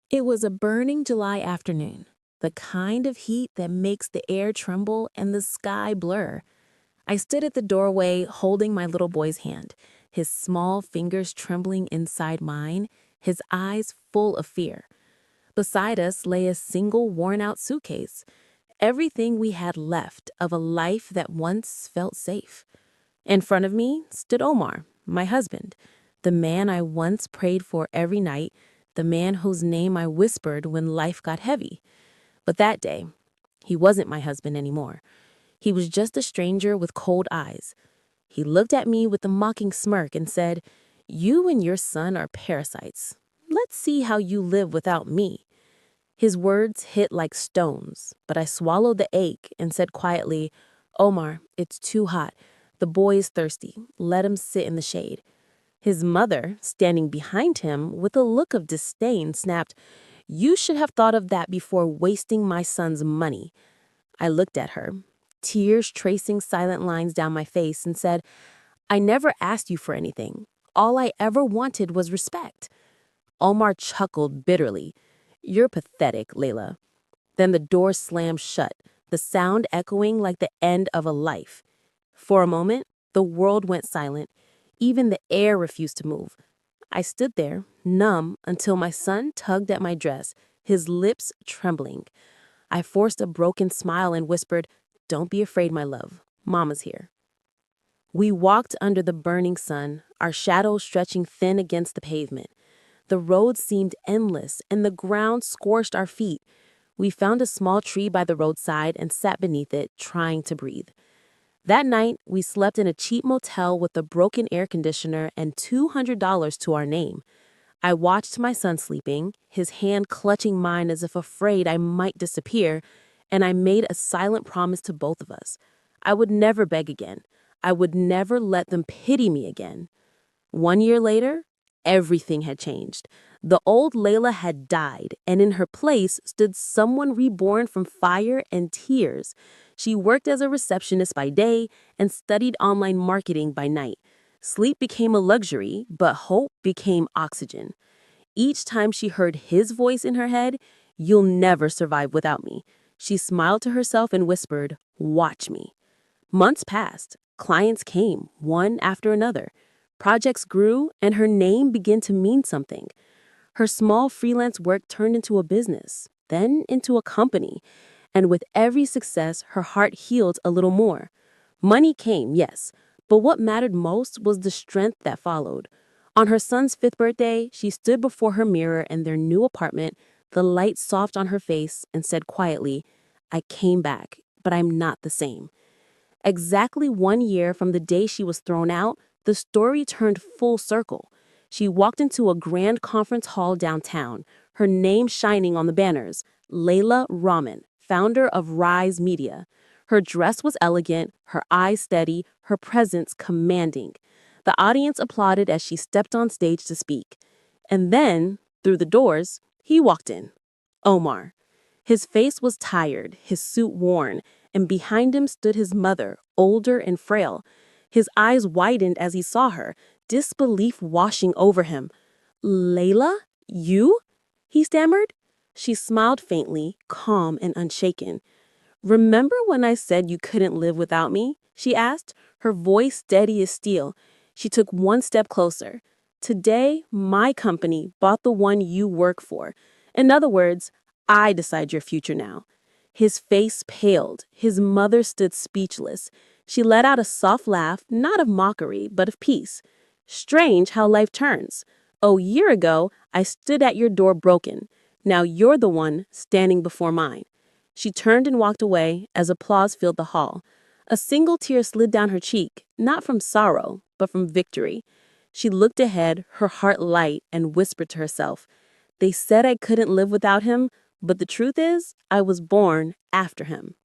It was a burning July afternoon, the kind of heat that makes the air tremble and the sky blur. I stood at the doorway holding my little boy's hand, his small fingers trembling inside mine, his eyes full of fear. Beside us lay a single worn out suitcase, everything we had left of a life that once felt safe. In front of me stood Omar, my husband, the man I once prayed for every night, the man whose name I whispered when life got heavy. But that day, he wasn't my husband anymore. He was just a stranger with cold eyes. He looked at me with a mocking smirk and said, "You and your son are parasites. Let's see how you live without me." His words hit like stones, but I swallowed the ache and said quietly, "Omar, it's too hot. The boy is thirsty. Let him sit in the shade." His mother, standing behind him with a look of disdain, snapped, "You should have thought of that before wasting my son's money." I looked at her, tears tracing silent lines down my face, and said, "I never asked you for anything. All I ever wanted was respect." Omar chuckled bitterly. "You're pathetic, Layla." Then the door slammed shut, the sound echoing like the end of a life. For a moment, the world went silent. Even the air refused to move. I stood there, numb, until my son tugged at my dress, his lips trembling. I forced a broken smile and whispered, "Don't be afraid, my love. Mama's here." We walked under the burning sun, our shadows stretching thin against the pavement. The road seemed endless, and the ground scorched our feet. We found a small tree by the roadside and sat beneath it, trying to breathe. That night, we slept in a cheap motel with a broken air conditioner and $200 to our name. I watched my son sleeping, his hand clutching mine as if afraid I might disappear, and I made a silent promise to both of us. I would never beg again. I would never let them pity me again. 1 year later, everything had changed. The old Layla had died, and in her place stood someone reborn from fire and tears. She worked as a receptionist by day and studied online marketing by night. Sleep became a luxury, but hope became oxygen. Each time she heard his voice in her head, "You'll never survive without me," she smiled to herself and whispered, "Watch me." Months passed. Clients came, one after another. Projects grew, and her name began to mean something. Her small freelance work turned into a business, then into a company. And with every success, her heart healed a little more. Money came, yes, but what mattered most was the strength that followed. On her son's fifth birthday, she stood before her mirror in their new apartment, the light soft on her face, and said quietly, "I came back, but I'm not the same." Exactly 1 year from the day she was thrown out, the story turned full circle. She walked into a grand conference hall downtown, her name shining on the banners, Layla Rahman, founder of Rise Media. Her dress was elegant, her eyes steady, her presence commanding. The audience applauded as she stepped on stage to speak. And then, through the doors, he walked in. Omar. His face was tired, his suit worn, and behind him stood his mother, older and frail. His eyes widened as he saw her, disbelief washing over him. "Layla? You?" he stammered. She smiled faintly, calm and unshaken. "Remember when I said you couldn't live without me?" she asked, her voice steady as steel. She took one step closer. "Today, my company bought the one you work for. In other words, I decide your future now." His face paled. His mother stood speechless. She let out a soft laugh, not of mockery, but of peace. "Strange how life turns. A year ago, I stood at your door broken. Now you're the one standing before mine." She turned and walked away as applause filled the hall. A single tear slid down her cheek, not from sorrow, but from victory. She looked ahead, her heart light, and whispered to herself, "They said I couldn't live without him, but the truth is, I was born after him."